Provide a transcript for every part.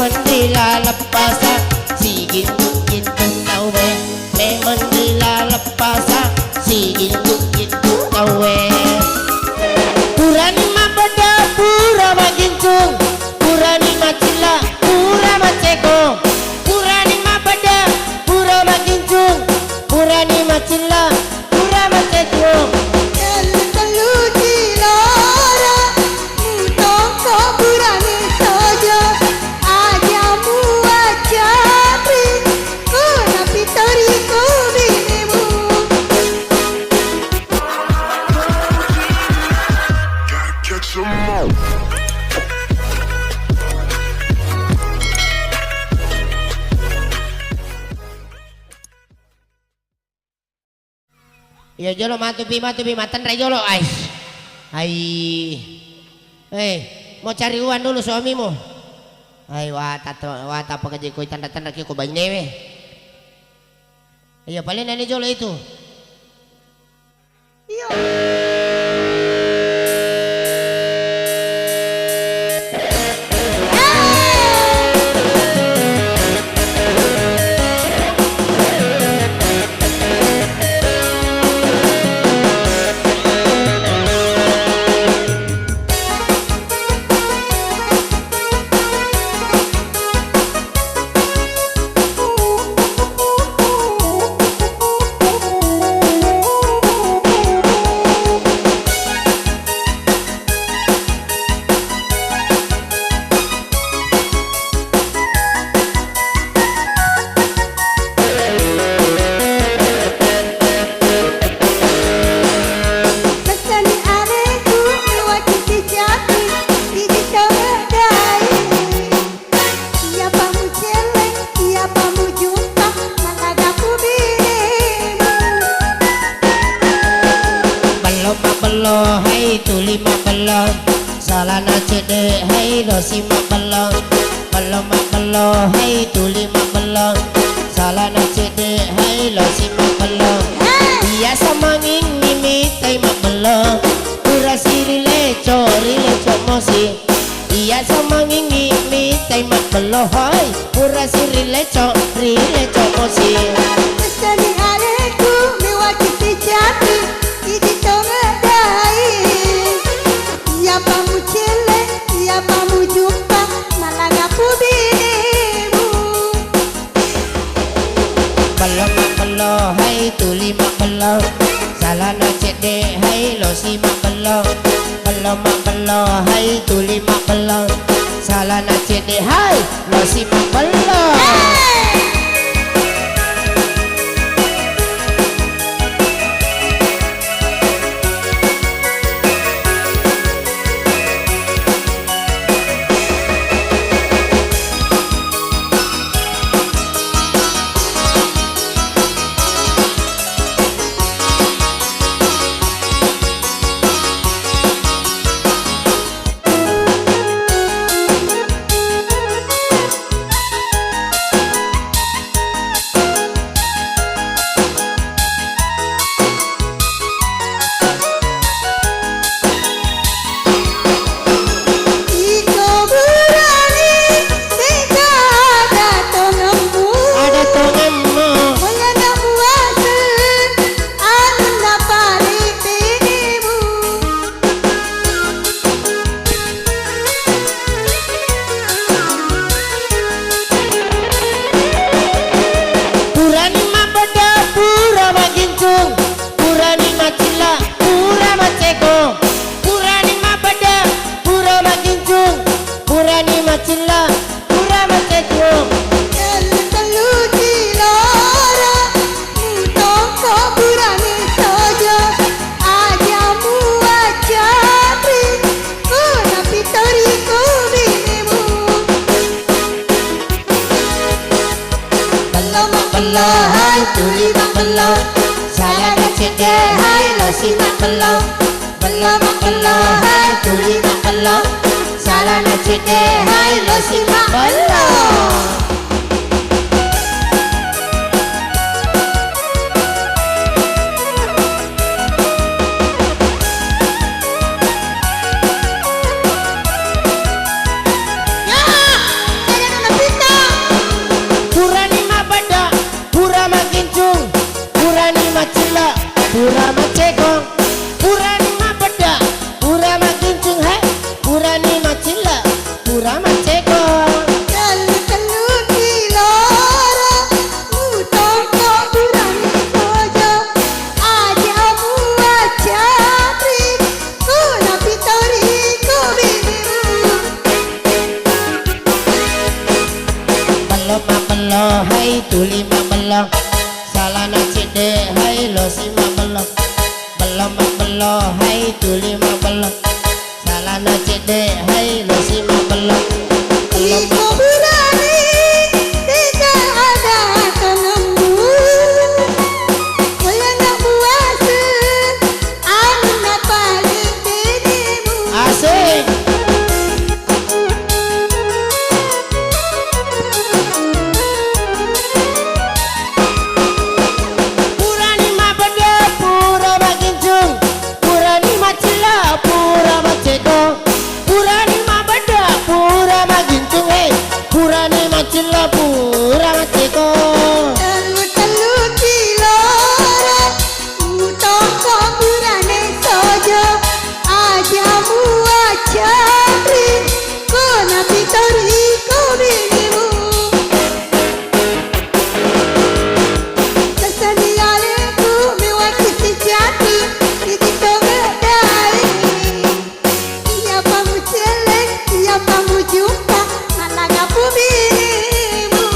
dilalapasa sige gitu tawe memang dilalapasa sige gitu tawe purani mabada pura magincung purani macila pura maceko purani mabada pura magincung purani macila pura maceko ya jolo matupi matan jolo mau cari uang dulu suamimu wata pekerja koi tanda-tanda kiko banyewe iya paling nani jolo itu iya salana cede hai dosi belum hai tuli belum salana cede hai dosi belum iya samangin mimitai belum pura sirile mosi iya samangin mimitai belum hai pura sirile mosi Sani aleku mewakiti jati idi tongadai ya pamu cele ya pamu jumpa malaga pubinimu belum hai tuli belum salana cede hai losi belum hai tuli belum salana cede hai losi belum hai tuli belum saya cede hai losi belum hai tuli belum salah cede hai losi belum hai tuli mabelo salana cede hai lo si mabelo Iko berani tidak ada penemu Wayana puasa anu paling dirimu asik purani mabede pura baginjung purani macila pura macego purani mabede pura baginjung purani macila pura macego Telu kilora Utoko burane sojo Ajamu acari Kona pitori kubinimu Keseniale ku mewakili jati Dito ngedai Siapa mu celeng Siapa mu jumpa Malaga buminimu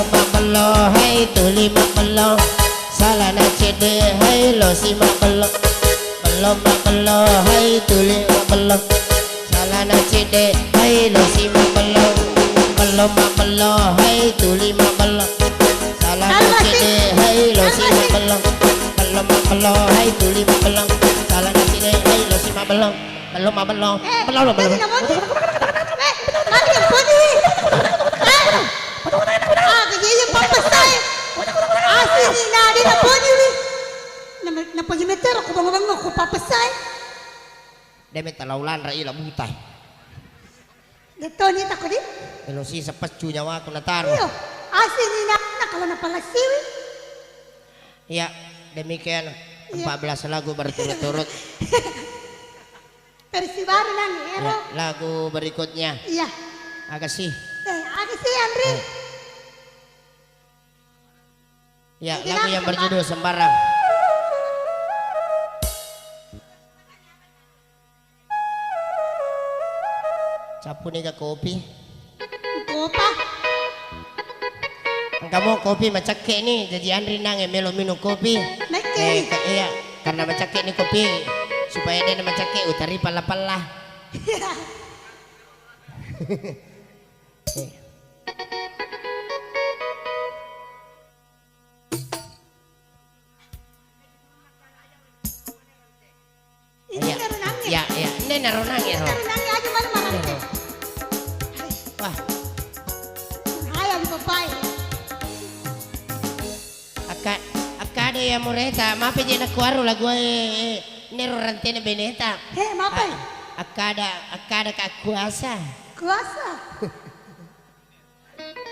Mabelo hai tuli mabelo salana cede hai lo si mabelo mabelo hai tuli mabelo salana cede hai lo si mabelo mabelo hai tuli mabelo salana cede hai lo si mabelo mabelo hai tuli mabelo salana cede hai lo si mabelo mabelo Demi talaulan rai la butai. Detoni tak kodi? Elo si sepas cu nyawa aku natar. Iyo, asin ni nak kalau nak palasiwi. Ya, demikian 14 lagu berturut-turut. Versi baru nang Ya, ero. lagu berikutnya Iya. agak sih. Ada sih Andri. Ya, lagu yang berjudul Sembarang. Sapu nih ke kopi. Kopa. Kamu kopi macake nih, jadi Andri nang melo minum kopi. Nake. Iya, karena macake nih kopi supaya dia macake utari pala-pala. Ini naronangnya. Ya, ini naronang ya. Naronangnya aja mana mana. Wah, Hayang papai. akade ya mureta, mape je na kuaru lagu nero rantene beneta. Heh, mapai. Akada ka kuasa. Kuasa.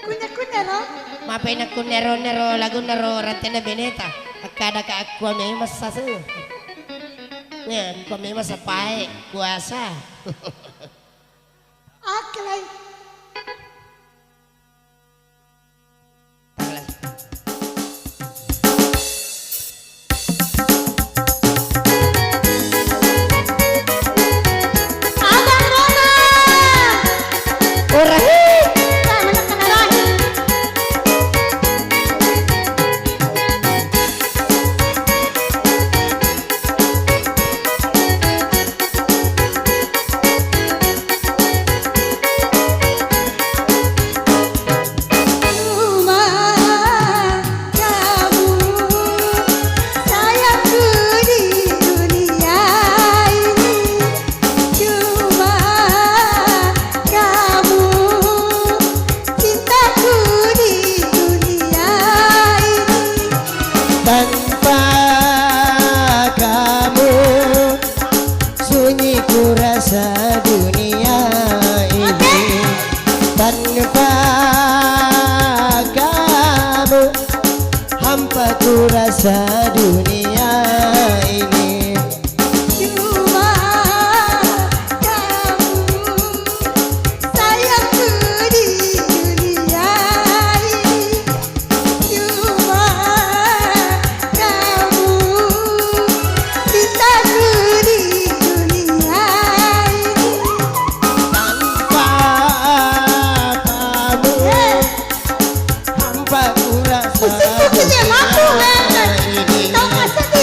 Kunya lo. Mape na kunero lagu nero rantene beneta. Akada ka aqua me masasu. Ya, aqua me masapai kuasa. Aklay. Abang Roma. Ora. Mana kenalan? rasa dunia ini. Cuma kamu sayangku di dunia ini. Cuma kamu cintaku di dunia ini. Tanpa kamu hampa ku rasa Usik-usik dia mampu, men. Tahu masa ni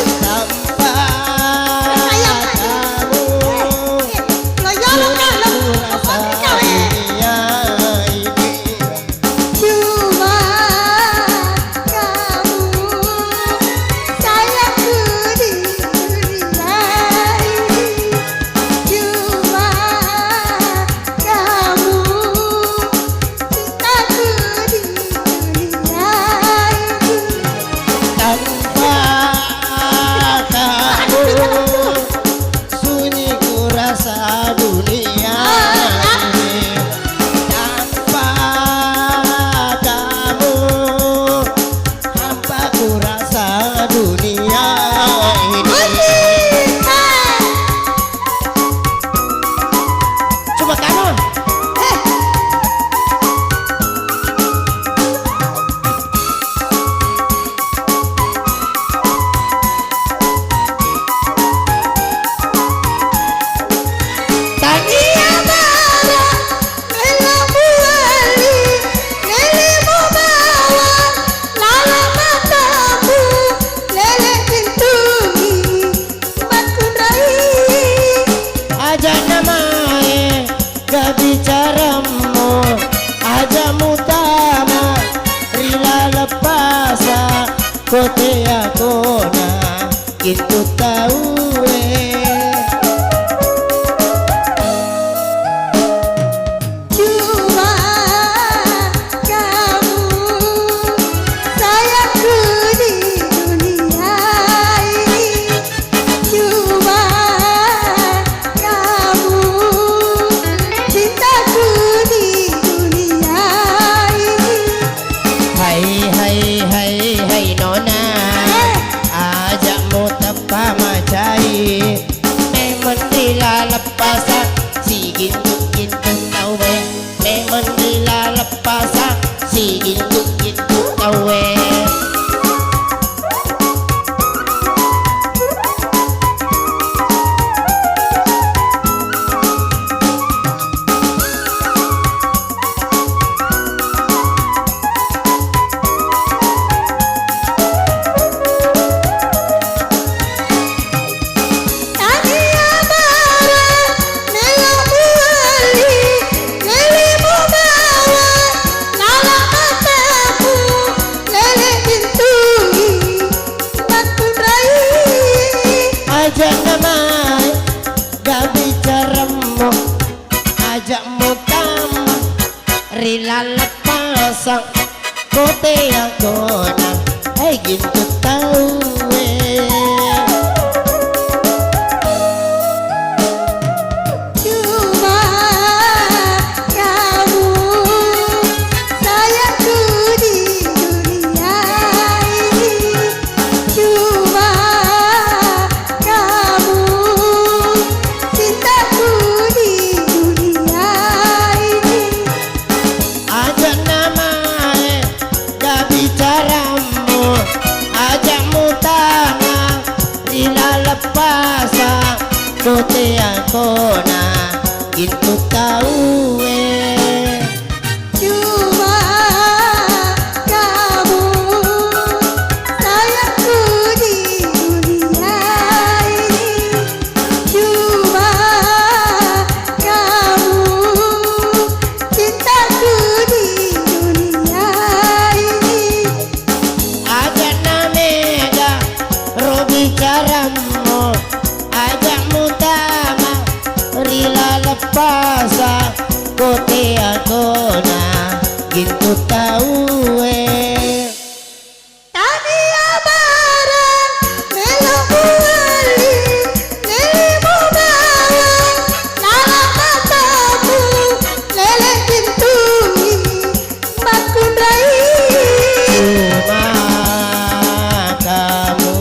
gitu tahu Cuma kamu sayangku di dunia ini. Cuma kamu cintaku di dunia ini. Hai hai hai hai nona ajakmu tepa macai memang rila lepas si gintu gintu tau memang rila lepas si gintu gintu tau Tania marah, melamu ali, lelimu bawa, lala matamu, lele bintui, batu rai. ajak namai gak bicaramu ajak mutama rila lepasang kote agona hai gitu tahu Cuma kamu sayangku di dunia ini. Cuma kamu cintaku di dunia ini. ajak namai gak bicaramu ajak mutama rila lepasang kote agona gitu tahu Cuma kamu sayangku di dunia ini. Cuma kamu cintaku di dunia ini. ajak namega robi caramu ajak mutama rila lepasa kote agona gitu tahu Tania barang melamu ali, lelimu bawa, lala matamu, lele bintui, makun rai. cuma kamu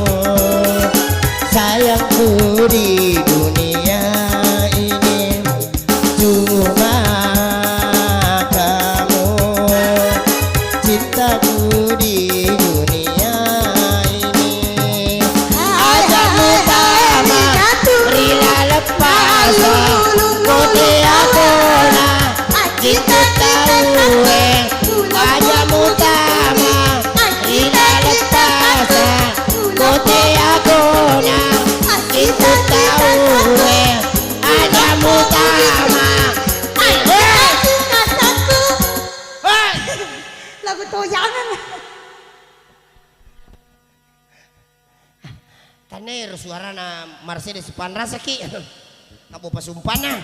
sayangku di dunia ini cuma kamu cintaku di dunia ini ajak mutama rila lepas kote agona kita tahu ajak mutama rila lepas kote agona kita tahu ajak mutama Lagu toyangan. tanir suara na Mercedes Panrasa ki kamu pasumpana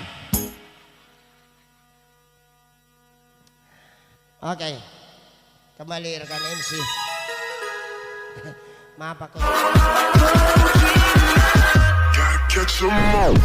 oke kembali rekan MC maaf aku Gotta catch 'em all.